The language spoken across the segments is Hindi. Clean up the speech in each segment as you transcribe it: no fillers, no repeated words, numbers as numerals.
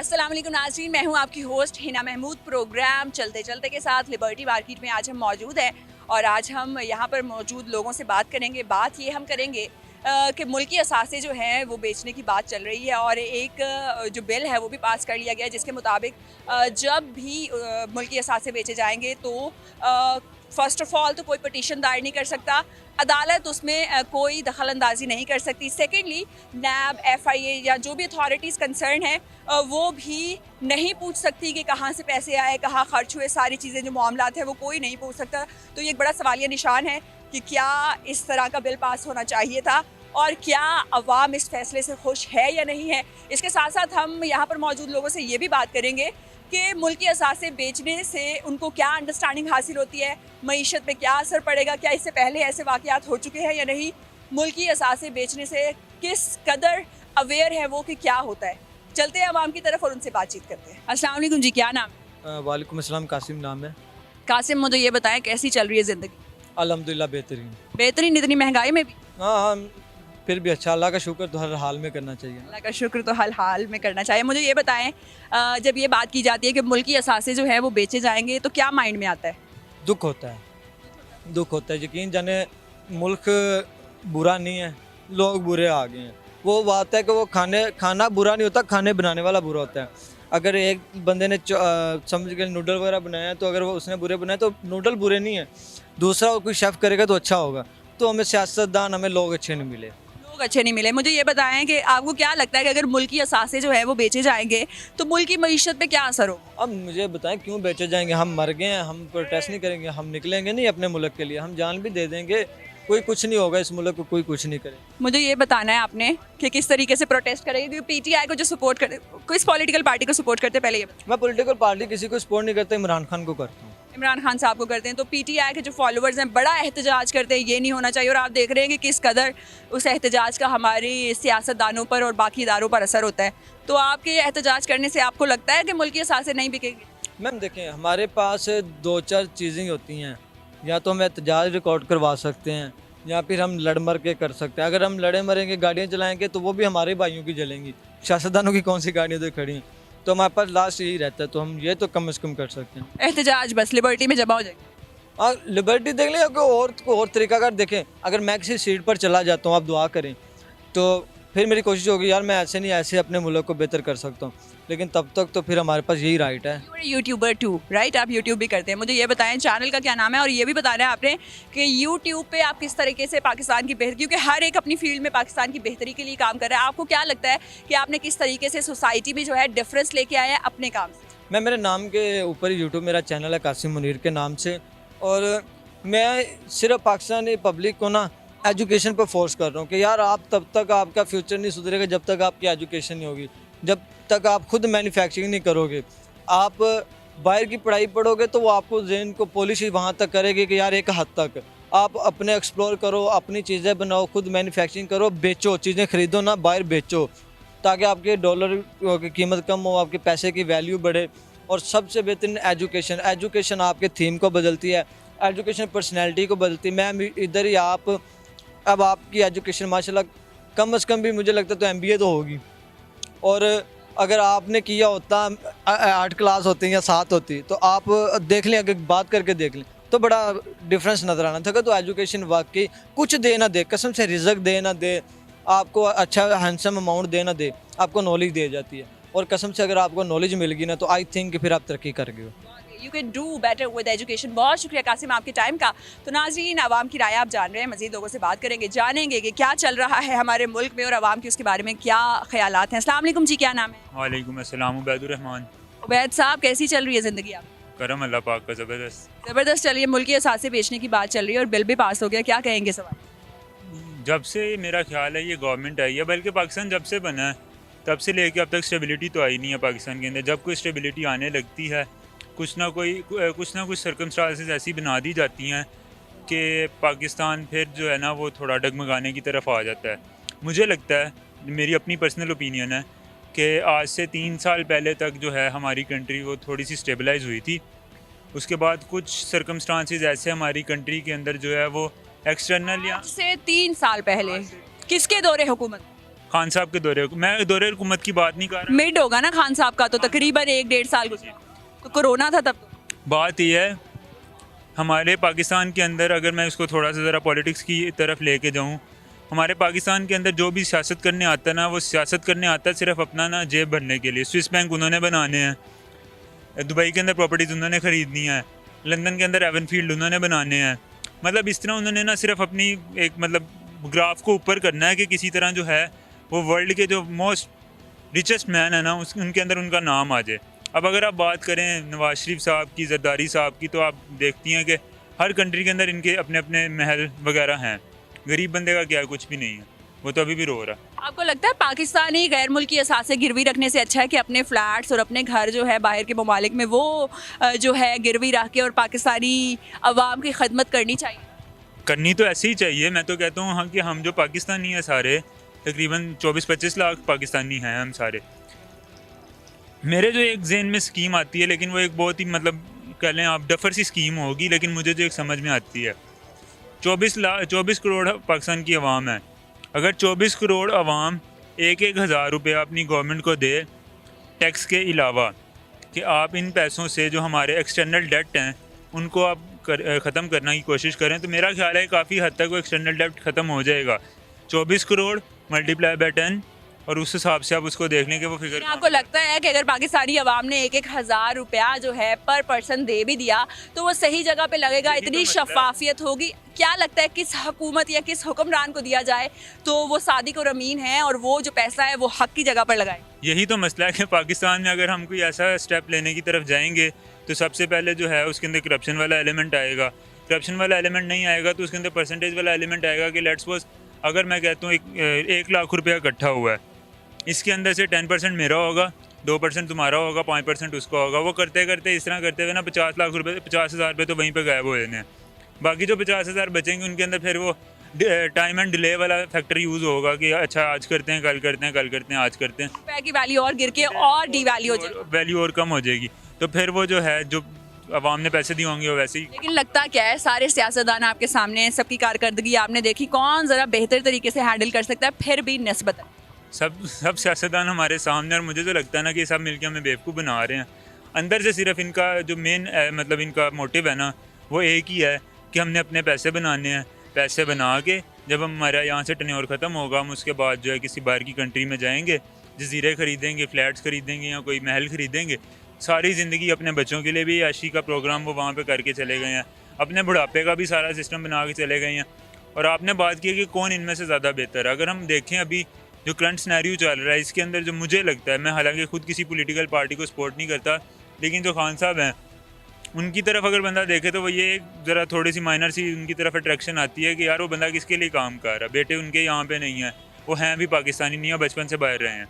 अस्सलाम वालेकुम नाज़रीन, मैं हूं आपकी होस्ट हिना महमूद। प्रोग्राम चलते चलते के साथ लिबर्टी मार्केट में आज हम मौजूद हैं और आज हम यहां पर मौजूद लोगों से बात करेंगे। बात ये हम करेंगे कि मुल्की असासे जो हैं वो बेचने की बात चल रही है और एक जो बिल है वो भी पास कर लिया गया है जिसके मुताबिक जब भी मुल्की असासे बेचे जाएंगे तो फ़र्स्ट ऑफ़ ऑल तो कोई पटिशन दायर नहीं कर सकता, अदालत उसमें कोई दखल अंदाजी नहीं कर सकती। सेकेंडली नैब, FIA या जो भी अथॉरिटीज़ कंसर्न है वो भी नहीं पूछ सकती कि कहाँ से पैसे आए, कहाँ खर्च हुए, सारी चीज़ें जो मामलात है वो कोई नहीं पूछ सकता। तो ये एक बड़ा सवालिया निशान है कि क्या इस तरह का बिल पास होना चाहिए था और क्या अवाम इस फैसले से खुश है या नहीं है। इसके साथ साथ हम यहाँ पर मौजूद लोगों से ये भी बात करेंगे कि मुल्की असासे बेचने से उनको क्या अंडरस्टैंडिंग हासिल होती है, मईशत पे क्या असर पड़ेगा, क्या इससे पहले ऐसे वाक़यात हो चुके हैं या नहीं, मुल्की असासे बेचने से किस कदर अवेयर है वो कि क्या होता है। चलते हैं अवाम की तरफ और उनसे बातचीत करते हैं। अस्सलाम वालेकुम जी, क्या नाम है? वालेकुम अस्सलाम, कासिम नाम है। कासिम, मुझे ये बताएं कैसी चल रही है ज़िंदगी? अल्हम्दुलिल्लाह बेहतरीन। बेहतरीन, इतनी महंगाई में भी? हाँ, फिर भी अच्छा, अल्लाह का शुक्र तो हर हाल में करना चाहिए। अल्लाह का शुक्र तो हर हाल में करना चाहिए। मुझे ये बताएं जब ये बात की जाती है कि मुल्की असासे जो है वो बेचे जाएंगे तो क्या माइंड में आता है? दुख होता है, दुख होता है। यकीन जाने मुल्क बुरा नहीं है, लोग बुरे आ गए हैं। वो बात है कि वो खाना बुरा नहीं होता, खाने बनाने वाला बुरा होता है। अगर एक बंदे ने समझ के नूडल वगैरह बनाया है तो अगर वो उसने बुरे बनाए तो नूडल बुरे नहीं है, दूसरा कोई शेफ़ करेगा तो अच्छा होगा। तो हमें सियासतदान, हमें लोग अच्छे नहीं मिले, लोग अच्छे नहीं मिले। मुझे ये बताएं कि आपको क्या लगता है कि अगर मुल्की असासे जो है वो बेचे जाएंगे तो मुल्क की मईशत पे क्या असर हो? अब मुझे बताएं क्यों बेचे जाएंगे? हम मर गए हैं, हम प्रोटेस्ट नहीं करेंगे, हम निकलेंगे नहीं अपने मुल्क के लिए, हम जान भी दे देंगे, कोई कुछ नहीं होगा, इस मुल्क को कोई कुछ नहीं करे। मुझे ये बताना है आपने कि किस तरीके से प्रोटेस्ट करेंगे, क्योंकि PTI को जो सपोर्ट करे, किस पॉलिटिकल पार्टी को सपोर्ट करते हैं पहले ये बताएं। मैं पॉलिटिकल पार्टी किसी को सपोर्ट नहीं करता, इमरान खान को करता हूँ। इमरान खान साहब को करते हैं, तो PTI के जो फॉलोअर्स हैं बड़ा एहतजाज करते हैं, ये नहीं होना चाहिए, और आप देख रहे हैं कि किस कदर उस एहतजाज का हमारी सियासतदानों पर और बाकी इदारों पर असर होता है। तो आपके एहतजाज करने से आपको लगता है कि मुल्की असासे नहीं बिकेंगे? मैम देखें, हमारे पास दो चार चीज़ें होती हैं, या तो हम एहतजाज रिकॉर्ड करवा सकते हैं या फिर हम लड़ मर के कर सकते हैं। अगर हम लड़े मरेंगे, गाड़ियाँ चलाएँगे तो वो भी हमारे भाइयों की जलेंगी, सियासतदानों की कौन सी गाड़ियाँ तो खड़ी हैं। तो हमारे पास लास्ट यही रहता है, तो हम ये तो कम से कम कर सकते हैं। एहतजाज बस लिबर्टी में जमा हो जाएंगे? और लिबर्टी देख लें, कोई और तरीका कर देखें। अगर मैं किसी सीट पर चला जाता हूँ, आप दुआ करें, तो फिर मेरी कोशिश होगी यार मैं ऐसे नहीं ऐसे अपने मुल्क को बेहतर कर सकता हूँ, लेकिन तब तक तो फिर हमारे पास यही राइट है। YouTuber too, right? आप यूट्यूब भी करते हैं। मुझे ये बताएं चैनल का क्या नाम है, और ये भी बताना है आपने कि यूट्यूब पे आप किस तरीके से पाकिस्तान की बेहतरी, क्योंकि हर एक अपनी फील्ड में पाकिस्तान की बेहतरी के लिए काम कर रहा है, आपको क्या लगता है कि आपने किस तरीके से सोसाइटी में जो है डिफरेंस लेके आया है अपने काम से? मैं मेरे नाम के ऊपर ही यूट्यूब मेरा चैनल है, कासिम मुनीर के नाम से, और मैं सिर्फ पाकिस्तानी पब्लिक को ना एजुकेशन पर फोर्स कर रहा हूँ कि यार आप तब तक आपका फ्यूचर नहीं सुधरेगा जब तक आपकी एजुकेशन नहीं होगी, जब तक आप खुद मैन्युफैक्चरिंग नहीं करोगे। आप बाहर की पढ़ाई पढ़ोगे तो वो आपको ज़हन को पॉलिश वहाँ तक करेगी कि यार एक हद तक आप अपने एक्सप्लोर करो, अपनी चीज़ें बनाओ, खुद मैन्युफैक्चरिंग करो, बेचो, चीज़ें ख़रीदो ना, बाहर बेचो, ताकि आपके डॉलर की कीमत कम हो, आपके पैसे की वैल्यू बढ़े। और सबसे बेहतरीन एजुकेशन आपके थीम को बदलती है, एजुकेशन पर्सनैलिटी को बदलती है। मैं इधर ही अब आपकी एजुकेशन माशाल्लाह कम से कम भी मुझे लगता है तो MBA तो होगी, और अगर आपने किया होता 8 क्लास होती या 7 होती तो आप देख लें, अगर बात करके देख लें तो बड़ा डिफरेंस नज़र आना था। तो एजुकेशन वाकई कुछ दे ना दे, कसम से रिजक दे ना दे, आपको अच्छा हैंडसम अमाउंट दे ना दे, आपको नॉलेज दे जाती है, और कसम से अगर आपको नॉलेज मिल गई ना तो आई थिंक फिर आप तरक्की कर गए हो। You can do better with education. बहुत शुक्रिया कासिम आपके टाइम का। तो नाज़रीन, आवाम की राय आप जान रहे हैं, मज़ीद लोगों से बात करेंगे, जानेंगे कि क्या चल रहा है हमारे मुल्क में और आवाम की उसके बारे में क्या ख्यालात हैं। अस्सलाम वालेकुम जी, क्या नाम है? वालेकुम अस्सलाम, उबैदुर रहमान। उबैद साहब, कैसी चल रही है ज़िंदगी आप? करम अल्लाह पाक का ज़बरदस्त। ज़बरदस्त चल रही है। मुल्की असासे बेचने की बात चल रही है और बिल भी पास हो गया, क्या कहेंगे सवाल? जब से मेरा ख्याल है ये गवर्नमेंट आई है, बल्कि पाकिस्तान जब से बना है तब से लेके अब तक स्टेबिलिटी तो आई नहीं है पाकिस्तान के अंदर। जब कोई स्टेबिलिटी आने लगती है, कुछ ना कुछ सर्कमस्टांसेस ऐसी बना दी जाती हैं कि पाकिस्तान फिर जो है ना वो थोड़ा डगमगाने की तरफ आ जाता है। मुझे लगता है, मेरी अपनी पर्सनल ओपिनियन है कि आज से 3 साल पहले तक जो है हमारी कंट्री वो थोड़ी सी स्टेबलाइज हुई थी। उसके बाद कुछ सर्कमस्टांसेस ऐसे हमारी कंट्री के अंदर जो है वो एक्सटर्नल या से 3 साल पहले किसके दौरे हुकूमत? खान साहब के दौरे, मैं दौरे हुकूमत की बात नहीं कर रहा। मिड होगा ना खान साहब का, तो तकरीबन 1-1.5 साल गुजरा, तो कोरोना था तब तो। बात यह है हमारे पाकिस्तान के अंदर, अगर मैं इसको थोड़ा सा ज़रा पॉलिटिक्स की तरफ लेके जाऊँ, हमारे पाकिस्तान के अंदर जो भी सियासत करने आता है ना, वो सियासत करने आता है सिर्फ अपना ना जेब भरने के लिए। स्विस बैंक उन्होंने बनाने हैं, दुबई के अंदर प्रॉपर्टीज़ उन्होंने ख़रीदनी है, लंदन के अंदर एवन फील्ड उन्होंने बनाने हैं। मतलब इस तरह उन्होंने ना सिर्फ अपनी एक मतलब ग्राफ को ऊपर करना है कि किसी तरह जो है वो वर्ल्ड के जो मोस्ट रिचेस्ट मैन है ना उनके अंदर उनका नाम आ जाए। अब अगर आप बात करें नवाज शरीफ साहब की, जरदारी साहब की, तो आप देखती हैं कि हर कंट्री के अंदर इनके अपने अपने महल वगैरह हैं। गरीब बंदे का क्या है, कुछ भी नहीं है, वो तो अभी भी रो रहा है। आपको लगता है पाकिस्तानी गैर मुल्की असासे गिरवी रखने से अच्छा है कि अपने फ्लैट्स और अपने घर जो है बाहर के ममालिक में वो जो है गिरवी रख के और पाकिस्तानी अवाम की खदमत करनी चाहिए? करनी तो ऐसे ही चाहिए। मैं तो कहता हूँ कि हम जो पाकिस्तानी हैं सारे, तकरीबन 24-25 लाख पाकिस्तानी हैं हम सारे। मेरे जो एक जहन में स्कीम आती है, लेकिन वो एक बहुत ही मतलब कह लें आप डफर सी स्कीम होगी, लेकिन मुझे जो एक समझ में आती है, 24 करोड़ पाकिस्तान की आवाम है। अगर 24 करोड़ आवाम 1-1 हज़ार रुपया अपनी गवर्नमेंट को दे टैक्स के अलावा, कि आप इन पैसों से जो हमारे एक्सटर्नल डेट हैं उनको आप ख़त्म करने की कोशिश करें, तो मेरा ख्याल है काफ़ी हद तक वो एक्सटर्नल डेट ख़त्म हो जाएगा। 24 करोड़ मल्टीप्लाई बाय 10, और उस हिसाब से आप उसको देख लें कि वो फिगर। आपको लगता है कि अगर पाकिस्तानी अवाम ने 1-1 हज़ार रुपया जो है पर पर्सन दे भी दिया तो वो सही जगह पे लगेगा, इतनी शफाफियत होगी? क्या लगता है किस हुकूमत या किस हुक्मरान को दिया जाए तो वो सादिक और अमीन है और वो जो पैसा है वो हक की जगह पर लगाए? यही तो मसला है कि पाकिस्तान में अगर हम कोई ऐसा स्टेप लेने की तरफ जाएंगे तो सबसे पहले जो है उसके अंदर करप्शन वाला एलिमेंट आएगा। करप्शन वाला एलिमेंट नहीं आएगा तो उसके अंदर परसेंटेज वाला एलिमेंट आएगा कि लेट्स सपोज अगर मैं कहता हूँ 1 लाख रुपया इकट्ठा हुआ है, इसके अंदर से 10% मेरा होगा, 2% तुम्हारा होगा, 5% उसका होगा। वो करते करते इस तरह करते हुए ना 50 लाख रुपये, 50,000 रुपये तो वहीं पे गायब हो जाने हैं। बाकी जो 50,000 बचेंगे उनके अंदर फिर वो टाइम एंड डिले वाला फैक्टर यूज़ होगा कि अच्छा आज करते हैं, कल करते हैं, कल करते हैं, आज करते हैं। रुपए की वैल्यू और गिर के और डी वैल्यू हो जाएगी, वैल्यू और कम हो जाएगी, तो फिर वो जो है जो आवाम ने पैसे दिए होंगे वो वैसे ही। लेकिन लगता क्या है सारे सियासतदान आपके सामने, सबकी कारकर्दगी आपने देखी, कौन ज़रा बेहतर तरीके से हैंडल कर सकता है फिर भी नस्बतन? सब सियासतदान हमारे सामने, और मुझे तो लगता है ना कि सब मिलकर हमें बेवकूफ़ बना रहे हैं। अंदर से सिर्फ इनका जो मेन मतलब इनका मोटिव है ना वो एक ही है कि हमने अपने पैसे बनाने हैं। पैसे बना के जब हमारा यहाँ से टर्नओवर ख़त्म होगा, हम उसके बाद जो है किसी बाहर की कंट्री में जाएंगे, जजीरे ख़रीदेंगे, फ्लैट्स ख़रीदेंगे या कोई महल ख़रीदेंगे। सारी ज़िंदगी अपने बच्चों के लिए भी याशी का प्रोग्राम वो वहाँ पे करके चले गए हैं, अपने बुढ़ापे का भी सारा सिस्टम बना के चले गए हैं। और आपने बात की कि कौन इनमें से ज़्यादा बेहतर है, अगर हम देखें अभी जो करंट सिनेरियो चल रहा है इसके अंदर जो मुझे लगता है, मैं हालांकि खुद किसी पॉलिटिकल पार्टी को सपोर्ट नहीं करता, लेकिन जो खान साहब हैं उनकी तरफ अगर बंदा देखे तो वो ये ज़रा थोड़ी सी माइनर सी उनकी तरफ अट्रैक्शन आती है कि यार वो बंदा किसके लिए काम कर रहा है। बेटे उनके यहाँ पे नहीं है, वो हैं भी पाकिस्तानी नहीं है, बचपन से बाहर रहे हैं।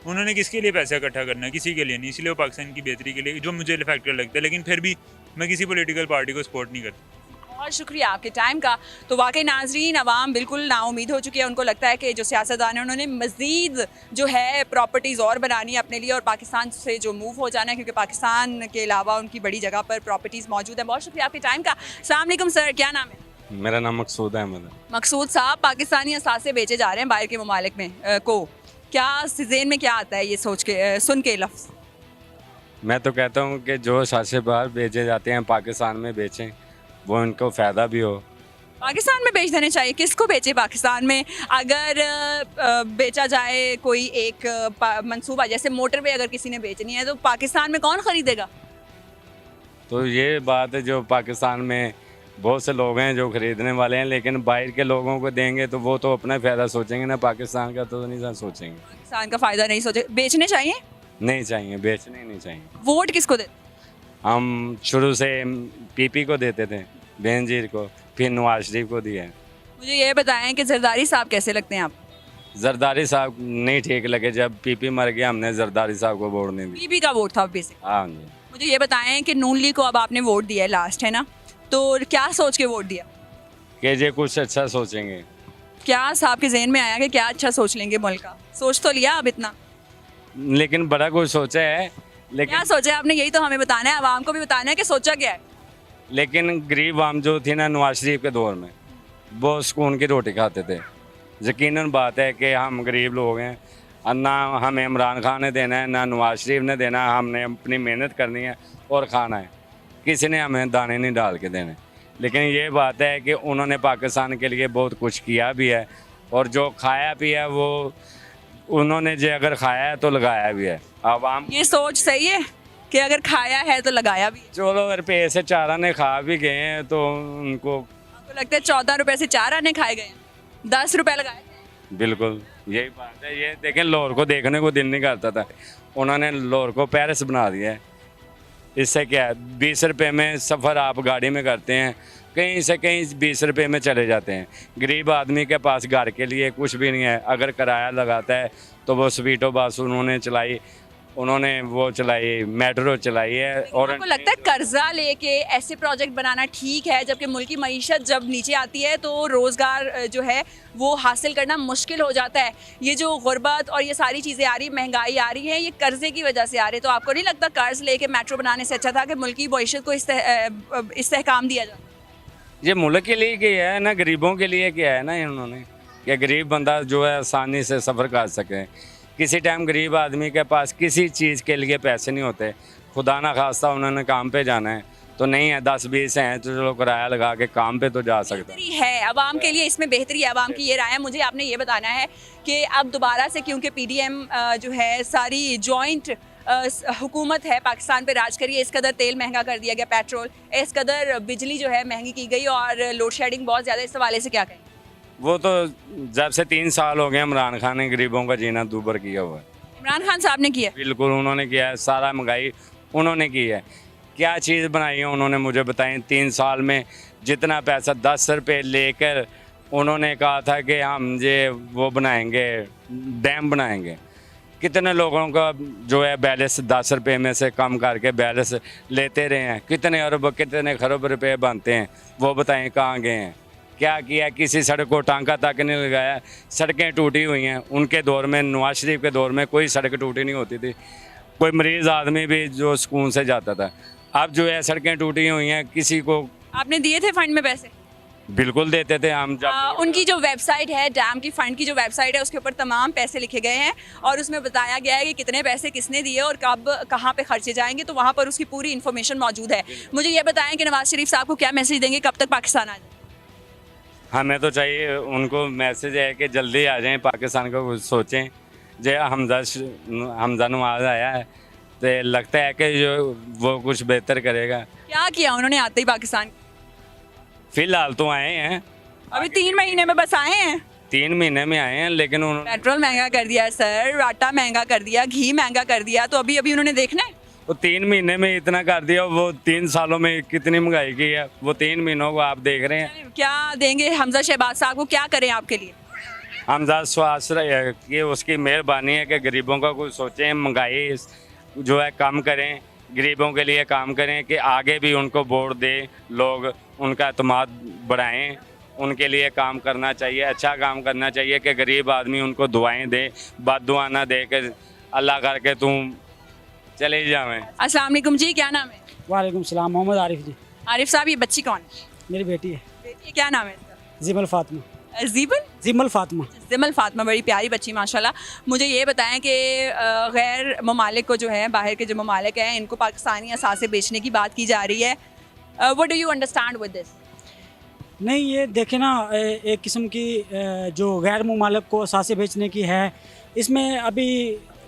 उन्होंने किसके लिए पैसा इकट्ठा करना है? किसी के लिए नहीं, इसलिए वो पाकिस्तान की बेहतरी के लिए, जो मुझे फैक्टर लगता है। लेकिन फिर भी मैं किसी पॉलिटिकल पार्टी को सपोर्ट नहीं करता। बहुत शुक्रिया आपके टाइम का। तो वाकई नाजरीन, अवाम बिल्कुल नाउमीद हो चुकी है। उनको लगता है कि जो सियासतदान है उन्होंने मज़ीद जो है प्रॉपर्टीज़ और बनानी है अपने लिए और पाकिस्तान से जो मूव हो जाना है, क्योंकि पाकिस्तान के अलावा उनकी बड़ी जगह पर प्रॉपर्टीज़ मौजूद है। बहुत शुक्रिया आपके टाइम का। अस्सलाम वालेकुम सर, क्या नाम है? मेरा नाम मकसूद अहमद है। मकसूद साहब, पाकिस्तानी असासे बेचे जा रहे हैं बाहर के ममालिक में को, क्या ज़हन में क्या आता है ये सोच के सुन के लफ्ज़? मैं तो कहता हूँ कि जो असासे बाहर बेचे जाते हैं पाकिस्तान में बेचें, वो उनको फ़ायदा भी हो। पाकिस्तान में बेच देने चाहिए। किसको बेचे पाकिस्तान में? अगर बेचा जाए कोई एक मंसूबा, जैसे मोटरवे अगर किसी ने बेचनी है तो पाकिस्तान में कौन ख़रीदेगा? तो ये बात है, जो पाकिस्तान में बहुत से लोग हैं जो ख़रीदने वाले हैं, लेकिन बाहर के लोगों को देंगे तो वो तो अपना फ़ायदा सोचेंगे ना, पाकिस्तान का तो नहीं सोचेंगे। पाकिस्तान का फ़ायदा नहीं सोचे, बेचने चाहिए? नहीं चाहिए, बेचने नहीं चाहिए। वोट किसको दे? हम शुरू से पीपी को देते थे, बेनजीर को, फिर नवाज शरीफ को दिया। मुझे ये बताएं कि जरदारी साहब कैसे लगते हैं आप? जरदारी साहब नहीं ठीक लगे, जब पीपी मर गया हमने जरदारी साहब को वोट नहीं दी। पीपी का वोट था बेसिक। हाँ जी। मुझे ये बताएं कि नून लीग को अब आपने वोट दिया है, लास्ट है ना, तो क्या सोच के वोट दिया? कि ये कुछ अच्छा सोचेंगे। क्या साहब के जहन में आया कि क्या अच्छा सोच लेंगे मुल्क का? सोच तो लिया अब इतना, लेकिन बड़ा कुछ सोचा है, क्या लेकिन सोचा है आपने? यही तो हमें बताना है, आवाम को भी बताना है कि सोचा क्या है। लेकिन गरीब आम जो थी ना नवाज शरीफ के दौर में, वो सुकून की रोटी खाते थे। यकीनन बात है कि हम गरीब लोग हैं और ना हमें इमरान खान ने देना है ना नवाज शरीफ ने देना है, हमने अपनी मेहनत करनी है और खाना है, किसी ने हमें दाने नहीं डाल के देने। लेकिन ये बात है कि उन्होंने पाकिस्तान के लिए बहुत कुछ किया भी है और जो खाया पिया वो उन्होंने जो अगर खाया है तो लगाया भी है। आवाम ये सोच सही है कि अगर खाया है तो लगाया भी है। चलो रुपये से 4 आने खा भी गए हैं तो उनको आपको लगता है 14 रुपए से 4 आने खाए गए हैं, 10 रुपए लगाए थे। बिल्कुल यही बात है। ये देखें, लाहौर को देखने को दिल नहीं करता था, उन्होंने लाहौर को पेरिस बना दिया है। इससे क्या है, 20 रुपये में सफ़र आप गाड़ी में करते हैं, कहीं से कहीं 20 रुपये में चले जाते हैं। गरीब आदमी के पास घर के लिए कुछ भी नहीं है, अगर किराया लगाता है तो वो स्वीटो बस उन्होंने चलाई, उन्होंने वो चलाई, मेट्रो चलाई है। और आपको लगता है कर्जा लेके ऐसे प्रोजेक्ट बनाना ठीक है, जबकि मुल्क की मईशत जब नीचे आती है तो रोज़गार जो है वो हासिल करना मुश्किल हो जाता है। ये जो गुर्बत और ये सारी चीज़ें आ रही, महंगाई आ रही है, ये कर्जे की वजह से आ रही है। तो आपको नहीं लगता कर्ज लेके मेट्रो बनाने से अच्छा था कि मुल्क की मईशत को इस्तेहकाम दिया जाए? ये मुल्क के लिए किया है ना, गरीबों के लिए किया है ना इन्होंने, कि गरीब बंदा जो है आसानी से सफ़र कर सके। किसी टाइम गरीब आदमी के पास किसी चीज़ के लिए पैसे नहीं होते, खुदा ना खास्ता उन्होंने काम पे जाना है तो नहीं है, 10-20 हैं तो चलो किराया लगा के काम पे तो जा सकता है। बेहतरी है आवाम के लिए, इसमें बेहतरी है, आवाम की ये राय है। मुझे आपने ये बताना है कि अब दोबारा से क्योंकि PDM जो है सारी जॉइंट हुकूमत है पाकिस्तान पे राज करिए, इस कदर तेल महंगा कर दिया गया, पेट्रोल, इस कदर बिजली जो है महंगी की गई और लोड शेडिंग बहुत ज़्यादा, इस हवाले से क्या कहें? वो तो जब से 3 साल हो गए इमरान खान ने गरीबों का जीना दूभर किया हुआ है। इमरान खान साहब ने किया। बिल्कुल उन्होंने किया है, सारा महंगाई उन्होंने की है। क्या चीज़ बनाई है उन्होंने मुझे बताएं। 3 साल में जितना पैसा 10 रुपये लेकर उन्होंने कहा था कि हम ये वो बनाएंगे, डैम बनाएंगे, कितने लोगों का जो है बैलेंस 10 रुपये में से कम करके बैलेंस लेते रहे हैं, कितने अरब कितने खरब रुपये बनते हैं, वो बताएं कहाँ गए हैं, क्या किया? किसी सड़क को टांका तक नहीं लगाया। सड़कें टूटी हुई हैं, उनके दौर में, नवाज शरीफ के दौर में कोई सड़क टूटी नहीं होती थी, कोई मरीज़ आदमी भी जो सुकून से जाता था। अब जो है सड़कें टूटी हुई हैं, किसी को आपने दिए थे फंड में पैसे? बिल्कुल देते थे हम। जब उनकी जो वेबसाइट है, डैम की फंड की जो वेबसाइट है, उसके ऊपर तमाम पैसे लिखे गए हैं और उसमें बताया गया है कि कितने पैसे किसने दिए और कब कहाँ पे खर्चे जाएंगे, तो वहाँ पर उसकी पूरी इन्फॉर्मेशन मौजूद है। मुझे ये बताएं कि नवाज शरीफ साहब को क्या मैसेज देंगे, कब तक पाकिस्तान आ जाए? हमें तो चाहिए, उनको मैसेज है कि जल्दी आ जाएं, पाकिस्तान को कुछ सोचें। जो हमजा नवाज आया है तो लगता है कि जो वो कुछ बेहतर करेगा। क्या किया उन्होंने आते ही पाकिस्तान? फ़िलहाल तो आए हैं, अभी 3 महीने में बस आए हैं। 3 महीने में आए हैं, लेकिन उन्होंने पेट्रोल महंगा कर दिया सर, आटा महंगा कर दिया, घी महंगा कर दिया, तो अभी अभी उन्होंने देखना है। वो 3 महीने में इतना कर दिया, वो 3 सालों में कितनी महंगाई की है, वो 3 महीनों को आप देख रहे हैं। क्या देंगे हमजा शहबाज साहब को, क्या करें आपके लिए? हमजा स्वास्थ्य कि उसकी मेहरबानी है कि गरीबों का कुछ सोचें, महंगाई जो है कम करें, गरीबों के लिए काम करें कि आगे भी उनको वोट दें, लोग उनका एतमाद बढ़ाएं, उनके लिए काम करना चाहिए, अच्छा काम करना चाहिए कि गरीब आदमी उनको दुआएं दे, बद्दुआ ना दे के अल्लाह करके तुम चले जावें। अस्सलाम वालेकुम जी, क्या नाम है? वालेकुम सलाम, मोहम्मद आरिफ जी। आरिफ साहब, ये बच्ची कौन है? मेरी बेटी है बेटी, क्या नाम है इसका? जिमल फातिमा। जिमल फातिमा। जिमल फातिमा, बड़ी प्यारी बच्ची माशाल्लाह। मुझे ये बताएं कि गैर ममालिक को जो है, बाहर के जो ममालिक हैं, इनको पाकिस्तानी असासे बेचने की बात की जा रही है। What do you understand with this? नहीं, ये देखे ना, एक किस्म की जो गैर मुमालिक को असासे बेचने की है, इसमें अभी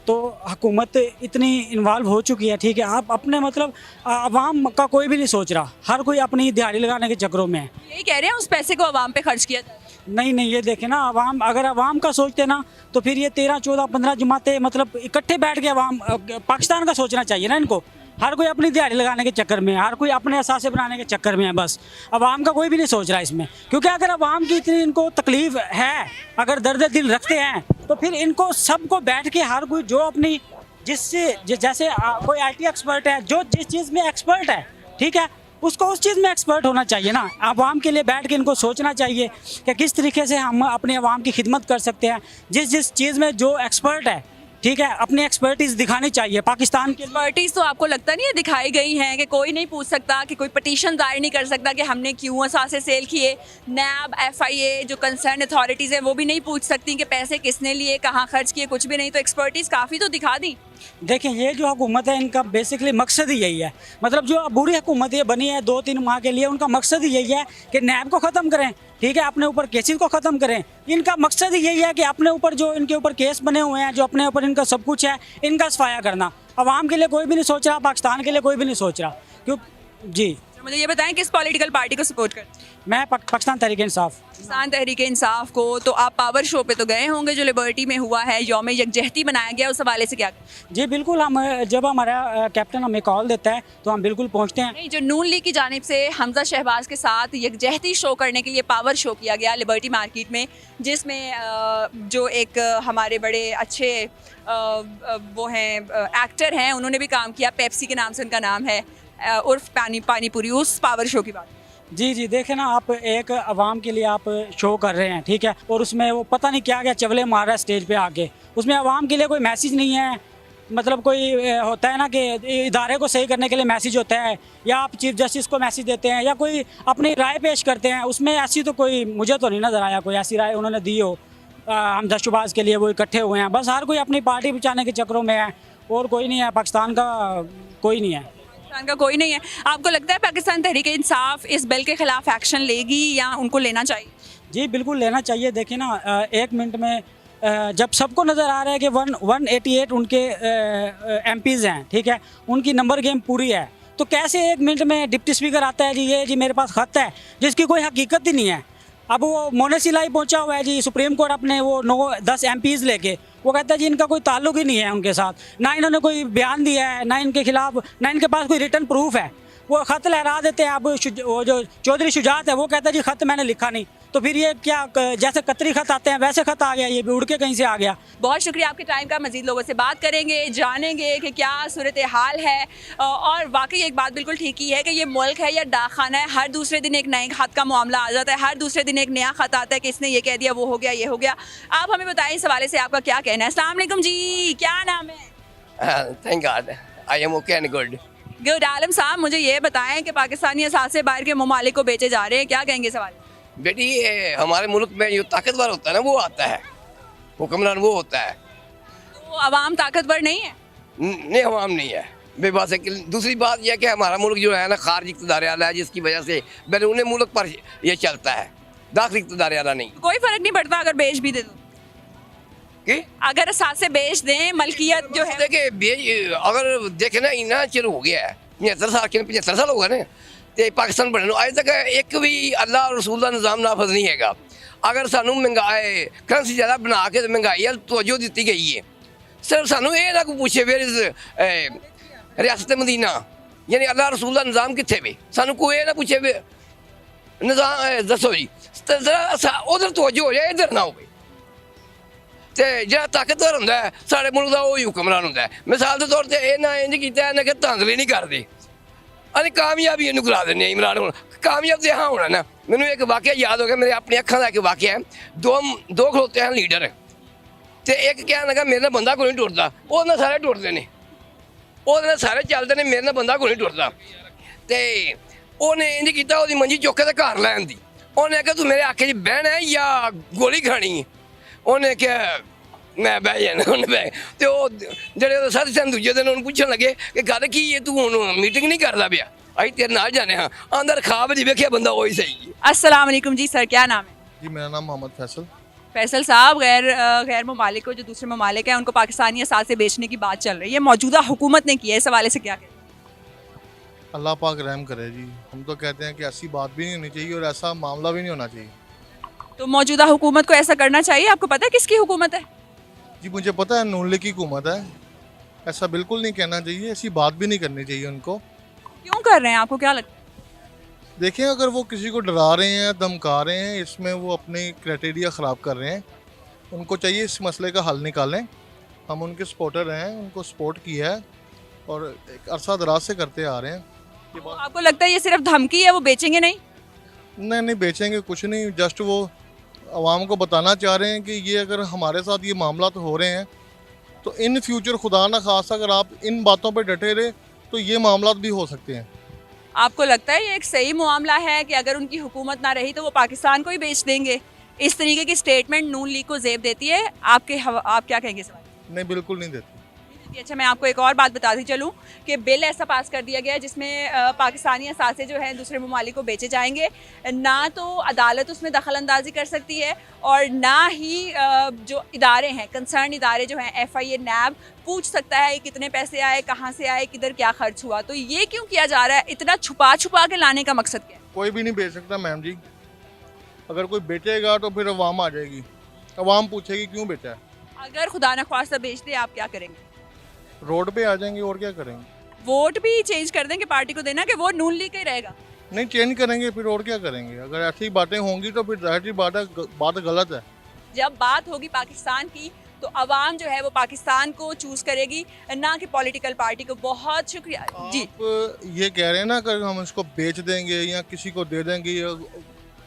तो हुकूमत इतनी इन्वॉल्व हो चुकी है। ठीक है, आप अपने मतलब आवाम का कोई भी नहीं सोच रहा, हर कोई अपनी दिहाड़ी लगाने के चक्करों में है। यही कह रहे हैं उस पैसे को आवाम पे खर्च किया जाए। नहीं नहीं, ये देखे ना, आवाम अगर आवाम का सोचते ना तो फिर ये 13, 14, 15 जमातें मतलब इकट्ठे बैठ के आवाम पाकिस्तान का सोचना चाहिए ना इनको। हर कोई अपनी दिहाड़ी लगाने के चक्कर में है, हर कोई अपने असासे बनाने के चक्कर में है, बस आवाम का कोई भी नहीं सोच रहा इसमें। क्योंकि अगर आवाम की इतनी इनको तकलीफ है, अगर दर्द दिल रखते हैं, तो फिर इनको सबको बैठ के हर कोई जो अपनी जैसे कोई IT एक्सपर्ट है, जो जिस चीज़ में एक्सपर्ट है, ठीक है, उसको उस चीज़ में एक्सपर्ट होना चाहिए ना। आवाम के लिए बैठ के इनको सोचना चाहिए कि किस तरीके से हम अपने आवाम की खिदमत कर सकते हैं। जिस चीज़ में जो एक्सपर्ट है, ठीक है, अपनी एक्सपर्टीज दिखानी चाहिए पाकिस्तान के। एक्सपर्टीज तो आपको लगता नहीं है दिखाई गई हैं कि कोई नहीं पूछ सकता, कि कोई पटिशन दायर नहीं कर सकता कि हमने क्यों असासे सेल किए? नैब, FIA जो कंसर्न अथॉरिटीज़ हैं वो भी नहीं पूछ सकती कि पैसे किसने लिए, कहाँ खर्च किए, कुछ भी नहीं। तो एक्सपर्टीज़ काफ़ी तो दिखा दी। देखें, ये जो हुकूमत है इनका बेसिकली मकसद ही यही है, मतलब जो बुरी हुकूमत ये बनी है 2-3 माह के लिए, उनका मकसद ही यही है कि नैब को ख़त्म करें, ठीक है, अपने ऊपर केसेस को ख़त्म करें। इनका मकसद ही यही है कि अपने ऊपर जो इनके ऊपर केस बने हुए हैं, जो अपने ऊपर इनका सब कुछ है, इनका सफाया करना। अवाम के लिए कोई भी नहीं सोच रहा, पाकिस्तान के लिए कोई भी नहीं सोच रहा। क्यों जी, तो मुझे ये बताएं किस पॉलिटिकल पार्टी को सपोर्ट करते हैं? मैं पाकिस्तान तहरीक इंसाफ। पाकिस्तान तहरीक इंसाफ को। तो आप पावर शो पे तो गए होंगे जो लिबर्टी में हुआ है, यौम यकजहती मनाया गया, उस हवाले से क्या? जी बिल्कुल, हम जब हमारा कैप्टन हमें कॉल देता है तो हम बिल्कुल पहुँचते हैं। नहीं, जो नून लीग की जानिब से हमजा शहबाज के साथ यकजहती शो करने के लिए पावर शो किया गया लिबर्टी मार्केट में, जिसमें जो एक हमारे बड़े अच्छे वो हैं एक्टर हैं, उन्होंने भी काम किया, पेप्सी के नाम से उनका नाम है, उर्फ पानीपुरी, उस पावर शो की बात। जी जी, देखें ना, आप एक आवाम के लिए आप शो कर रहे हैं, ठीक है, और उसमें वो पता नहीं क्या क्या चवले मार रहा है स्टेज पे आके, उसमें आवाम के लिए कोई मैसेज नहीं है। मतलब कोई होता है ना कि इदारे को सही करने के लिए मैसेज होता है, या आप चीफ जस्टिस को मैसेज देते हैं, या कोई अपनी राय पेश करते हैं, उसमें ऐसी तो कोई मुझे तो नहीं नज़र आया कोई ऐसी राय उन्होंने दी हो हमजा शहबाज के लिए। वो इकट्ठे हुए हैं, बस हर कोई अपनी पार्टी बचाने के चक्करों में है, और कोई नहीं है, पाकिस्तान का कोई नहीं है। पाकिस्तान का कोई नहीं है। आपको लगता है पाकिस्तान तहरीक इंसाफ इस बिल के खिलाफ एक्शन लेगी या उनको लेना चाहिए? जी बिल्कुल लेना चाहिए। देखिए ना, 1 मिनट में जब सबको नज़र आ रहा है कि 188 उनके MPs हैं, ठीक है, उनकी नंबर गेम पूरी है, तो कैसे 1 मिनट में डिप्टी स्पीकर आता है जी, ये जी मेरे पास खत है, जिसकी कोई हकीकत ही नहीं है। अब वो मोनेसिलाई पहुंचा हुआ है जी सुप्रीम कोर्ट अपने वो 9-10 MPs लेके, वो कहता है जी इनका कोई ताल्लुक ही नहीं है उनके साथ, ना इन्होंने कोई बयान दिया है, ना इनके खिलाफ, ना इनके पास कोई रिटर्न प्रूफ है। वो ख़त लहरा देते हैं। अब वो जो चौधरी शुजात है वो कहता है जी ख़त मैंने लिखा नहीं, तो फिर ये क्या, जैसे कतरी ख़त आते हैं वैसे ख़त आ गया, ये भी उड़ के कहीं से आ गया। बहुत शुक्रिया आपके टाइम का। मज़ीद लोगों से बात करेंगे, जानेंगे कि क्या सूरत हाल है। और वाकई एक बात बिल्कुल ठीक ही है कि ये मुल्क है या डाक खाना है, हर दूसरे दिन एक नए ख़त का मामला आ जाता है, हर दूसरे दिन एक नया ख़त आता है कि इसने ये कह दिया, वो हो गया, ये हो गया। आप हमें बताएं इस हवाले से आपका क्या कहना है। अस्सलाम वालेकुम जी, क्या नाम है? Thank God, I am okay and good. Good. Alam sahab, मुझे ये बताएं कि पाकिस्तानी असासे बाहर के ममालिक को बेचे जा रहे हैं, क्या कहेंगे सवाल? बेटी, ये हमारे मुल्क में जो ताकतवर होता है ना वो आता है, हुक्मरान वो होता है। तो अवाम ताकतवर नहीं है? नहीं, अवाम नहीं है, बेबास है। दूसरी बात यह कि हमारा मुल्क जो है ना खारजी इक़्तिदार आला है, जिसकी वजह से बैरून मुल्क पर ये चलता है, दाखिली इक़्तिदार आला नहीं। कोई फ़र्क नहीं पड़ता अगर बेच भी दे दो? कि अगर असासे बेच दें, मलकियत जो है देखिए, अगर देखे ना इना चिर हो गया है, 75 साल के 75 साल हो गए ना, तो पाकिस्तान बने अज तक एक भी अल्लाह और रसूल का निज़ाम नाफज नहीं है। अगर सानू महंगाई करंसी ज़्यादा बना के महंगाई वाल तवज्जो दी गई है, सिर्फ सानू ये ना कोई पूछे फिर रियासत मदीना यानी अल्लाह रसूल का निज़ाम कितने वे, सानू कोई ये ना पूछे निज़ाम दसो जी, उधर तवज्जो हो जाए, इधर ना हो। तो जो ताकतवर होंगे साढ़े मुल्क का वही हुक्मरान होंगे। मिसाल के तौर पर इन्हें इंज किया कि धांधली नहीं करते, अरे कामयाबी इनू करा दें इमरान हूँ कामयाब तो हाँ होना ना। मैनू एक वाकया याद हो गया, मेरे अपनी अखा का एक वाकया है। दो खलोते हैं लीडर, तो एक कह लगा मेरे ना बंदा को नहीं टुरता, वो सारे टुरते हैं, वो सारे चलते हैं, मेरे ना बंदा को नहीं टुरता। तो उन्हें इंज किया, वो मंजी चुक के घर लैन दी, उन्हें आख्या तू मेरे आखे च बहना है या गोली खानी है। उन्हें क्या मैं बह जाना, उन्हें बह तो जो सारे सन दूजे दिन उन्हें पूछन लगे कि गल की है, तू हूँ मीटिंग नहीं करता पाया, अं तेरे नाल जाने हाँ अंदर खाब जी वेख्या बंदा वही सही है। अस्सलाम वालेकुम जी सर, क्या नाम है? जी मेरा नाम मोहम्मद फैसल। फैसल साहब, गैर ममालिक को, जो दूसरे ममालिक हैं, उनको पाकिस्तानी असासे बेचने की बात चल रही है, मौजूदा हुकूमत ने की है, इस हवाले से क्या कहते हैं? अल्लाह पाक रहम करे जी। हम तो कहते हैं कि ऐसी बात भी नहीं होनी चाहिए और ऐसा मामला भी नहीं होना चाहिए। तो मौजूदा हुकूमत को ऐसा करना चाहिए। आपको पता है किसकी हुकूमत है? जी मुझे पता है नून लीग की हुकूमत है, ऐसा बिल्कुल नहीं कहना चाहिए, ऐसी बात भी नहीं करनी चाहिए उनको। क्यों कर रहे हैं, आपको क्या लगता है? देखें, अगर वो किसी को डरा रहे हैं, धमका रहे हैं, इसमें वो अपनी क्राइटेरिया ख़राब कर रहे हैं। उनको चाहिए इस मसले का हल निकालें। हम उनके सपोर्टर हैं, उनको सपोर्ट किया है और एक अरसा दराज से करते आ रहे हैं। तो आपको लगता है ये सिर्फ धमकी है, वो बेचेंगे नहीं? नहीं बेचेंगे कुछ नहीं, जस्ट वो आवाम को बताना चाह रहे हैं कि ये अगर हमारे साथ ये मामला तो हो रहे हैं, तो इन फ्यूचर खुदा ना खासा अगर आप इन बातों पर डटे रहे तो ये मामला भी हो सकते हैं। आपको लगता है ये एक सही मामला है कि अगर उनकी हुकूमत ना रही तो वो पाकिस्तान को ही बेच देंगे? इस तरीके की स्टेटमेंट नून लीग को जेब देती है। आप क्या कहेंगे इस बारे में? नहीं, बिल्कुल नहीं देती। अच्छा, मैं आपको एक और बात बताती चलूँ कि बिल ऐसा पास कर दिया गया है जिसमें पाकिस्तानी असासे जो हैं दूसरे ममालिक को बेचे जाएंगे। ना तो अदालत उसमें दखल अंदाजी कर सकती है और ना ही जो इदारे हैं, कंसर्न इदारे जो हैं FIA NAB पूछ सकता है कितने पैसे आए, कहाँ से आए, किधर क्या खर्च हुआ। तो ये क्यों किया जा रहा है? इतना छुपा छुपा के लाने का मकसद क्या है? कोई भी नहीं बेच सकता मैम जी। अगर कोई बेचेगा तो फिर अवाम आ जाएगी, अवाम पूछेगी क्यों बेचा है। अगर खुदा न ख्वास्ता बेच दे, आप क्या करेंगे? रोड पे आ जाएंगे और क्या करेंगे। वोट भी चेंज कर देंगे पार्टी को देना कि वो नून लीग का ही रहेगा? नहीं, चेंज करेंगे फिर और क्या करेंगे। अगर ऐसी बातें होंगी तो फिर जाहिर सी बात गलत है। जब बात होगी पाकिस्तान की तो अवाम जो है वो पाकिस्तान को चूज करेगी, ना कि पॉलिटिकल पार्टी को। बहुत शुक्रिया जी। आप ये कह रहे हैं ना कि हम इसको बेच देंगे या किसी को दे देंगे, या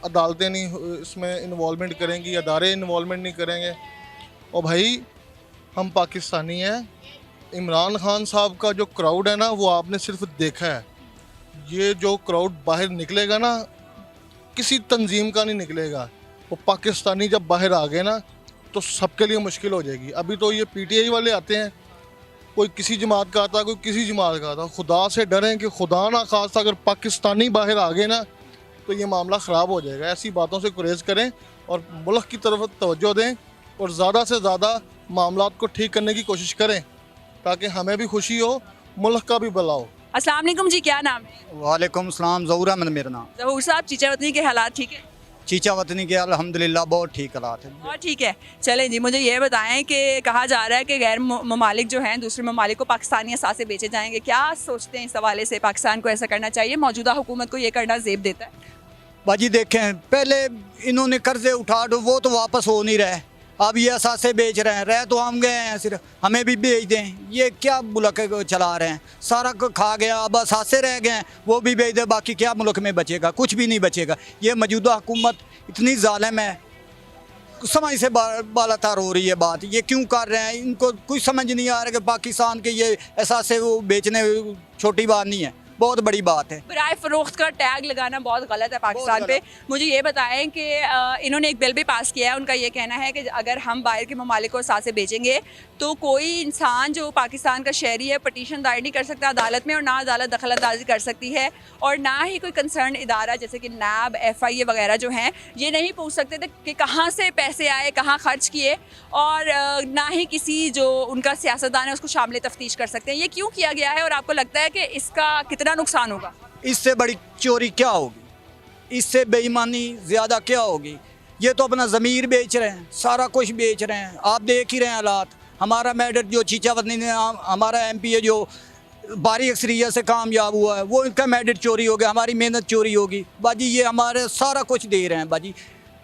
अदालतें नहीं इसमें इन्वॉल्वमेंट करेंगी, अदारे इन्वॉल्वमेंट नहीं करेंगे। और भाई हम पाकिस्तानी हैं। इमरान खान साहब का जो क्राउड है ना वो आपने सिर्फ देखा है। ये जो क्राउड बाहर निकलेगा ना किसी तंजीम का नहीं निकलेगा। वो पाकिस्तानी जब बाहर आ गए ना तो सबके लिए मुश्किल हो जाएगी। अभी तो ये PTI वाले आते हैं, कोई किसी जमात का आता, कोई किसी जमात का आता। खुदा से डरें कि खुदा ना खासा अगर पाकिस्तानी बाहर आ गए ना तो ये मामला ख़राब हो जाएगा। ऐसी बातों से गुरेज करें और मुल्क की तरफ तवज्जो दें और ज़्यादा से ज़्यादा मामलात को ठीक करने की कोशिश करें ताकि हमें भी खुशी हो, मुल्क का भी भला हो। अस्सलाम वालेकुम जी, क्या नाम है? वालेकुम सलाम, ज़हूर अहमद मेरा नाम। ज़हूर साहब, चीचा वतनी के हालात ठीक है? चीचा वतनी के अल्हम्दुलिल्लाह बहुत ठीक हालात है। और ठीक है। चलें जी, मुझे ये बताएं कि कहा जा रहा है कि गैर ममालिक जो हैं दूसरे ममालिक को पाकिस्तानी असासे बेचे जाएंगे। क्या सोचते हैं इस हवाले से? पाकिस्तान को ऐसा करना चाहिए? मौजूदा हुकूमत को ये करना जेब देता है? बाजी देखें, पहले इन्होंने कर्जे उठा दो, वो तो वापस हो नहीं रहे। अब ये असासे बेच रहे हैं, रह तो हम गए हैं, सिर्फ हमें भी बेच दें। ये क्या मुल्क चला रहे हैं? सारा खा गया, अब असासे रह गए हैं, वो भी बेच दे। बाकी क्या मुल्क में बचेगा? कुछ भी नहीं बचेगा। ये मौजूदा हुकूमत इतनी जालिम है, समझ से बालातर हो रही है बात। ये क्यों कर रहे हैं? इनको कुछ समझ नहीं आ रहा कि पाकिस्तान के ये असासे वो बेचने छोटी बात नहीं है, बहुत बड़ी बात है। बराए फरोख्त का टैग लगाना बहुत गलत है पाकिस्तान पे। मुझे ये बताएं कि इन्होंने एक बिल भी पास किया है। उनका ये कहना है कि अगर हम बाहर के ममालिक को असासे बेचेंगे तो कोई इंसान जो पाकिस्तान का शहरी है पटिशन दायर नहीं कर सकता अदालत में, और ना अदालत दखल अंदाजी कर सकती है, और ना ही कोई कंसर्न इदारा जैसे कि NAB FIA वगैरह जो हैं ये नहीं पूछ सकते थे कि कहाँ से पैसे आए, कहाँ खर्च किए, और ना ही किसी जो उनका सियासतदान है उसको शामिल तफ्तीश कर सकते हैं। ये क्यों किया गया है और आपको लगता है कि इसका कितना नुकसान होगा? इससे बड़ी चोरी क्या होगी? इससे बेईमानी ज़्यादा क्या होगी? ये तो अपना ज़मीर बेच रहे हैं, सारा कुछ बेच रहे हैं। आप देख ही रहे हैं हालात। हमारा मैडर जो चीचा वतनी ने, हमारा MP है जो बारी अक्सरियत से कामयाब हुआ है, वो इनका मैडर चोरी हो गया, हमारी मेहनत चोरी होगी। बाजी ये हमारे सारा कुछ दे रहे हैं बाजी,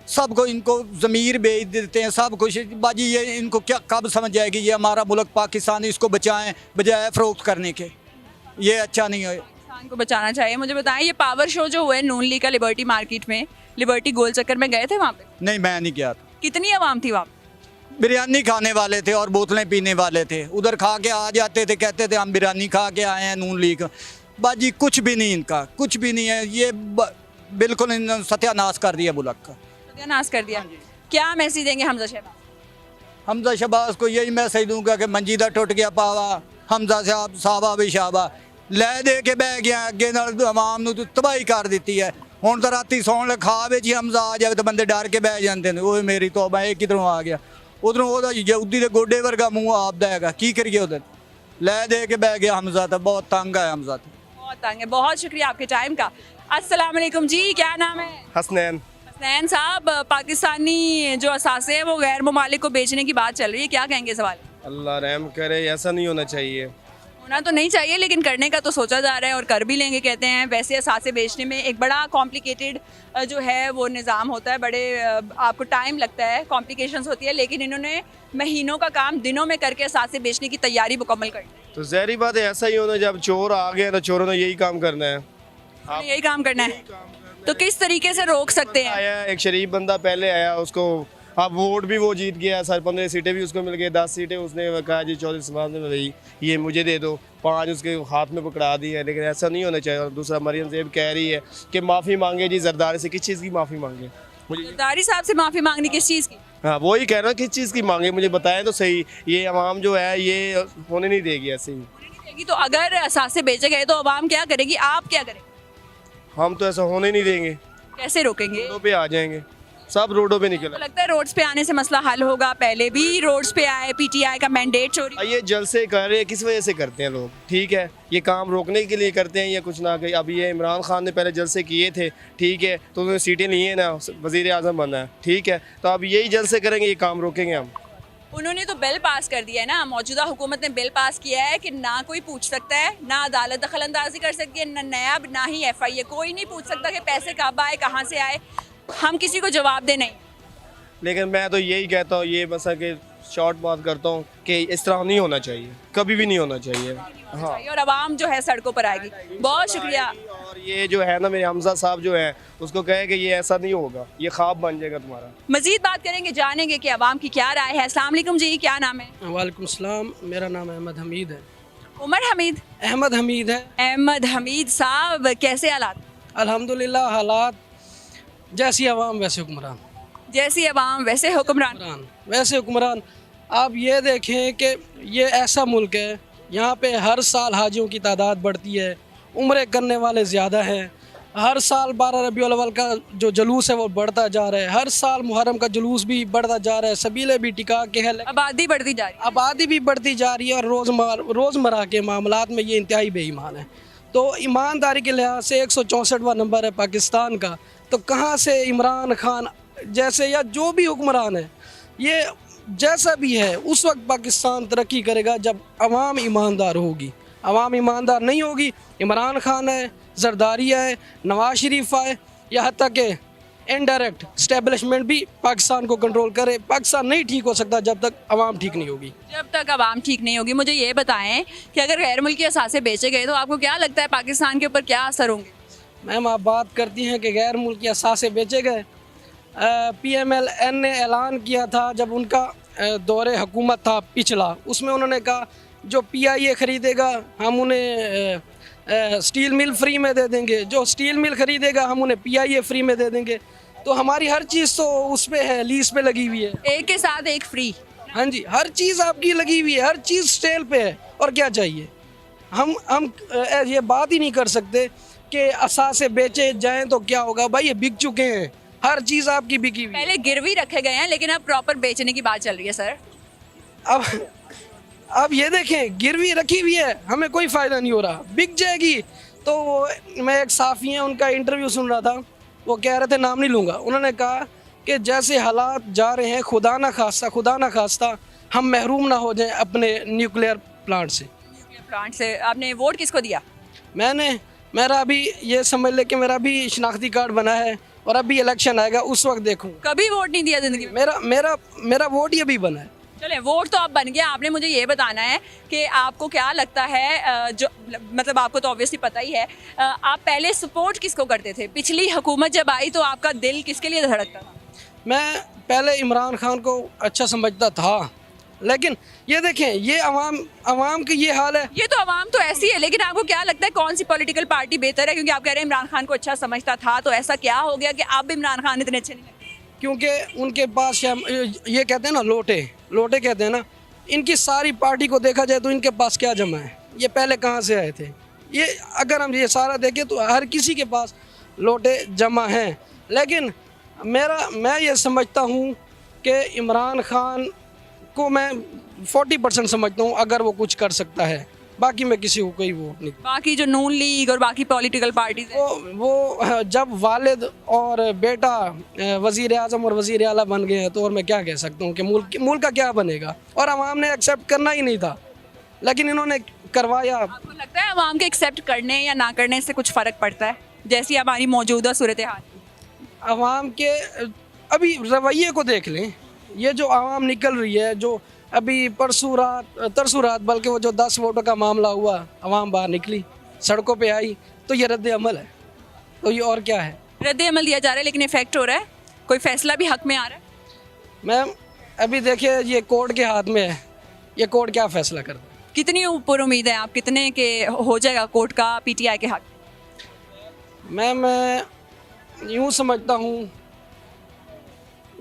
सबको इनको ज़मीर बेच देते हैं, सब कुछ। बाजी ये इनको क्या कब समझ आएगी ये हमारा मुल्क पाकिस्तान, इसको बचाएं बजाय फ़रोख्त करने के। ये अच्छा नहीं है, पाकिस्तान को बचाना चाहिए। मुझे बताएं, ये पावर शो जो हुआ है नून लीग का लिबर्टी मार्केट में, लिबर्टी गोल चक्कर में गए थे वहाँ पे? नहीं मैं नहीं गया था। कितनी आवाम थी वहाँ पे? बिरयानी खाने वाले थे और बोतलें पीने वाले थे। उधर खा के आ जाते थे, कहते थे हम बिरयानी खा के आए हैं नून लीग। बाजी कुछ भी नहीं, इनका कुछ भी नहीं है। ये बिल्कुल इन्होंने सत्यानाश कर दिया मुल्क का, सत्यानाश कर दिया। क्या मैसेज देंगे हमजा शहबाज? हमजा शहबाज को यही मैसेज दूंगा कि मंजीदा टुट गया पावा, हमजा साहबा भी शाबा लै दे के बह गया अगे नाल आवाम नूं तबाही कर दी है। हुण तो राती सौण खा वे जी हमजा आ जाए तो बंदे डर के बह जाते हैं। वो मेरी तौबा ये किधरों आ गया, उधरों वो यहूदी के गोडे वर्गा मुँह आपदा है, की करिए उधर लै दे के बह गया हमजा। तो बहुत तंग है हमजा, बहुत तंग है। बहुत शुक्रिया आपके टाइम का। अस्सलाम वालेकुम जी, क्या नाम है? हसनैन। हसनैन साहब, पाकिस्तानी जो असासे हैं वो गैर ममालिक को बेचने की बात चल रही है, क्या कहेंगे सवाल? अल्लाह रहम करे, ऐसा नहीं होना चाहिए। होना तो नहीं चाहिए लेकिन करने का तो सोचा जा रहा है और कर भी लेंगे कहते हैं। वैसे असासे बेचने में एक बड़ा कॉम्प्लिकेटेड जो है वो निज़ाम होता है, बड़े आपको टाइम लगता है, कॉम्प्लिकेशंस होती है, लेकिन इन्होंने महीनों का काम दिनों में करके असासे बेचने की तैयारी मुकम्मल कर ली। तो ज़ाहिर बात है ऐसा ही होना, जब चोर आ गए तो चोरों ने यही काम करना है। यही काम करना है, तो किस तरीके से रोक सकते हैं? आया एक शरीफ बंदा पहले आया, उसको अब वोट भी वो जीत गया, 15 सीटें भी उसको मिल गई, 10 सीटें उसने कहा जी चौधरी समाज में भाई ये मुझे दे दो, 5 उसके हाथ में पकड़ा दी है। लेकिन ऐसा नहीं होना चाहिए। और दूसरा मरियम ज़ेब कह रही है कि माफ़ी मांगे जी जरदारी से, किस चीज़ की माफ़ी मांगे मुझे? जरदारी साहब से माफ़ी मांगनी किस चीज़ की? हाँ वही कह रहा हूँ, किस चीज़ की मांगे मुझे बताएं तो सही। ये अवाम जो है ये होने नहीं देगी ऐसे ही। तो अगर असासे बेचे गए तो अवाम क्या करेगी, आप क्या करेंगे? हम तो ऐसा होने नहीं देंगे, कैसे रोकेंगे? रोडों पे आ जाएंगे, सब रोडों पे निकल तो लगता है रोड्स पे आने से मसला हल होगा? पहले भी रोड्स पे आए, पीटीआई का मैंडेट चोरी। ये जलसे कर रहे हैं, किस वजह से करते हैं लोग? ठीक है, ये काम रोकने के लिए करते हैं या कुछ ना कहीं। अभी ये इमरान खान ने पहले जलसे किए थे, ठीक है, तो उन्होंने सीटें ली हैं ना, वज़ीर आज़म बना है, ठीक है, तो अब यही जलसे करेंगे, ये काम रोकेंगे हम। उन्होंने तो बिल पास कर दिया है ना, मौजूदा हुकूमत ने बिल पास किया है कि ना कोई पूछ सकता है, ना अदालत दखल अंदाजी कर सकती है, ना नैब, ना ही FIA, कोई नहीं पूछ सकता कि पैसे कब आए, कहाँ से आए, हम किसी को जवाब दे नहीं। लेकिन मैं तो यही कहता हूँ, ये बस कि शॉर्ट बात करता हूँ कि इस तरह नहीं होना चाहिए, कभी भी नहीं होना चाहिए। हाँ, और आवाम जो है सड़कों पर आएगी। बहुत शुक्रिया। और ये जो है ना, मेरे हमजा साहब जो है उसको कहे कि ये ऐसा नहीं होगा, ये ख्वाब बन जाएगा तुम्हारा। मजीद बात करेंगे, जानेंगे कि आवाम की क्या राय है। अस्सलाम वालेकुम जी, क्या नाम है? वालेकुम सलाम, मेरा नाम अहमद हमीद है। उमर हमीद? अहमद हमीद है। अहमद हमीद साहब, कैसे हालात? अल्हम्दुलिल्लाह, हालात जैसी आवाम वैसे हुक्मरान। जैसी आवाम वैसे हुक्मरान। वैसे हुक्मरान। आप ये देखें कि ये ऐसा मुल्क है, यहाँ पे हर साल हाजियों की तादाद बढ़ती है, उम्रें करने वाले ज़्यादा हैं, हर साल 12 रबीउल अव्वल का जो जुलूस है वो बढ़ता जा रहा है, हर साल मुहर्रम का जुलूस भी बढ़ता जा रहा है, सबीले भी टिका के है, आबादी बढ़ती जा रही है। आबादी भी बढ़ती जा रही है और रोज़मर्रा के मामलात में ये इंतहाई बेईमान है। तो ईमानदारी के लिहाज से 164वां नंबर है पाकिस्तान का। तो कहाँ से इमरान खान जैसे या जो भी हुक्मरान है, ये जैसा भी है, उस वक्त पाकिस्तान तरक्की करेगा जब अवाम ईमानदार होगी। अवाम ईमानदार नहीं होगी, इमरान खान है, जरदारी है, नवाज शरीफ आए, यहाँ तक कि इनडायरेक्ट स्टैब्लिशमेंट भी पाकिस्तान को कंट्रोल करे, पाकिस्तान नहीं ठीक हो सकता जब तक अवाम ठीक नहीं होगी। जब तक अवाम ठीक नहीं होगी। मुझे ये बताएं कि अगर गैर मुल्की असासे बेचे गए तो आपको क्या लगता है पाकिस्तान के ऊपर क्या असर होंगे? मैम, आप बात करती हैं कि गैर मुल्की असासे बेचे गए। PMLN ने ऐलान किया था जब उनका दौरे हुकूमत था पिछला, उसमें उन्होंने कहा जो PIA ख़रीदेगा हम उन्हें स्टील मिल फ्री में दे देंगे, जो स्टील मिल ख़रीदेगा हम उन्हें PIA फ्री में दे देंगे। तो हमारी हर चीज़ तो उस पर है, लीज पे लगी हुई है, एक के साथ एक फ्री। हाँ जी, हर चीज़ आपकी लगी हुई है, हर चीज़ सेल पे है, और क्या चाहिए? हम ये बात ही नहीं कर सकते कि असासे बेचे जाएं तो क्या होगा। भाई ये बिक चुके हैं, हर चीज़ आपकी बिकी हुई है। पहले गिरवी रखे गए हैं, लेकिन अब प्रॉपर बेचने की बात चल रही है सर। अब ये देखें, गिरवी रखी हुई है, हमें कोई फ़ायदा नहीं हो रहा, बिक जाएगी। तो मैं एक साफ़ी हैं, उनका इंटरव्यू सुन रहा था, वो कह रहे थे, नाम नहीं लूँगा, उन्होंने कहा कि जैसे हालात जा रहे हैं, खुदा ना खास्ता हम महरूम ना हो जाएं अपने न्यूक्लियर प्लांट से। आपने वोट किसको दिया? मेरा अभी ये समझ ले कि मेरा भी शनाख्ती कार्ड बना है और अभी इलेक्शन आएगा, उस वक्त देखूँ। कभी वोट नहीं दिया जिंदगी में? मेरा वोट ही अभी बना है। चले, वोट तो आप बन गया। आपने मुझे ये बताना है कि आपको क्या लगता है, जो मतलब आपको तो ऑब्वियसली पता ही है, आप पहले सपोर्ट किसको करते थे? पिछली हुकूमत जब आई तो आपका दिल किसके लिए धड़कता था? मैं पहले इमरान खान को अच्छा समझता था, लेकिन ये देखें, ये अवाम की ये हाल है। ये तो अवाम तो ऐसी है, लेकिन आपको क्या लगता है कौन सी पॉलिटिकल पार्टी बेहतर है? क्योंकि आप कह रहे हैं इमरान खान को अच्छा समझता था, तो ऐसा क्या हो गया कि अब इमरान खान इतने अच्छे नहीं लगते? क्योंकि उनके पास ये कहते हैं ना, लोटे कहते हैं ना, इनकी सारी पार्टी को देखा जाए तो इनके पास क्या जमा है, ये पहले कहाँ से आए थे? ये अगर हम ये सारा देखें तो हर किसी के पास लोटे जमा हैं। लेकिन मैं ये समझता हूँ कि इमरान खान को मैं 40% समझता हूँ, अगर वो कुछ कर सकता है, बाकी मैं किसी को कोई वोट नहीं। बाकी जो नून लीग और बाकी पॉलिटिकल पार्टीज वो जब वालिद और बेटा वज़ीर आज़म और वज़ीर आला बन गए हैं, तो और मैं क्या कह सकता हूँ कि मुल्क का क्या बनेगा? और अवाम ने एक्सेप्ट करना ही नहीं था, लेकिन इन्होंने करवाया। आपको लगता है अवाम के एक्सेप्ट करने या ना करने से कुछ फ़र्क पड़ता है, जैसी हमारी मौजूदा सूरत हाल? अवाम के अभी रवैये को देख लें, ये जो आवाम निकल रही है, जो अभी तरसों रात बल्कि वो जो 10 वोटों का मामला हुआ, आवाम बाहर निकली, सड़कों पे आई, तो ये रद्द अमल है। तो ये और क्या है? रद्द अमल दिया जा रहा है, लेकिन इफेक्ट हो रहा है, कोई फैसला भी हक में आ रहा है? मैम अभी देखिए ये कोर्ट के हाथ में है, ये कोर्ट क्या फैसला करता है। कितनी ऊपर उम्मीद है आप, कितने के हो जाएगा कोर्ट का पीटीआई के हक? मैं यूँ समझता हूँ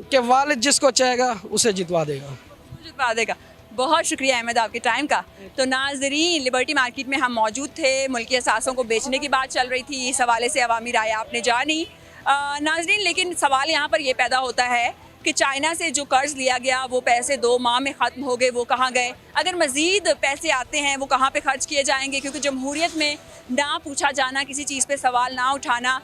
कि वालिद जिसको चाहेगा उसे जितवा देगा। जितवा देगा। बहुत शुक्रिया अहमद आपके टाइम का। तो नाजरीन, लिबर्टी मार्केट में हम मौजूद थे, मुल्की असासों को बेचने की बात चल रही थी, इस हवाले से अवामी राय आपने जानी। नाजरीन, लेकिन सवाल यहाँ पर ये पैदा होता है कि चाइना से जो कर्ज लिया गया वो पैसे 2 माह में ख़त्म हो गए, वो कहाँ गए? अगर मज़ीद पैसे आते हैं वो कहाँ पे खर्च किए जाएंगे? क्योंकि जमहूरियत में ना पूछा जाना, किसी चीज़ पे सवाल ना उठाना,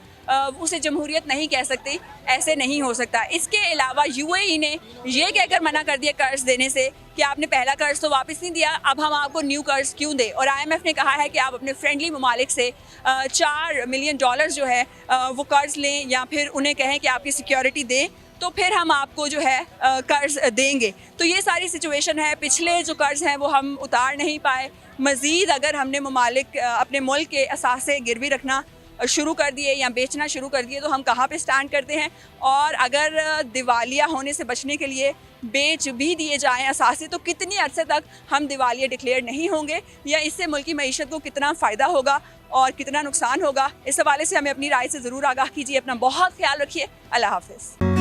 उसे जमहूरियत नहीं कह सकते, ऐसे नहीं हो सकता। इसके अलावा यूएई ने ये कहकर मना कर दिया कर्ज देने से कि आपने पहला कर्ज तो वापस नहीं दिया, अब हम आपको न्यू कर्ज क्यों दें? और IMF ने कहा है कि आप अपने फ्रेंडली ममालिक से $4 मिलियन जो है वो कर्ज लें, या फिर उन्हें कहें कि आपकी सिक्योरिटी दें, तो फिर हम आपको जो है कर्ज देंगे। तो ये सारी सिचुएशन है। पिछले जो कर्ज हैं वो हम उतार नहीं पाए। मज़ीद अगर हमने ममालिक अपने मुल्क के असासे गिरवी रखना शुरू कर दिए या बेचना शुरू कर दिए तो हम कहाँ पे स्टैंड करते हैं? और अगर दिवालिया होने से बचने के लिए बेच भी दिए जाएं असासे, तो कितनी अरसे तक हम दिवालिया डिक्लेयर नहीं होंगे, या इससे मुल्की मईशत को कितना फ़ायदा होगा और कितना नुकसान होगा? इस हवाले से हमें अपनी राय से ज़रूर आगाह कीजिए। अपना बहुत ख्याल रखिए। अल्लाह हाफ़िज़।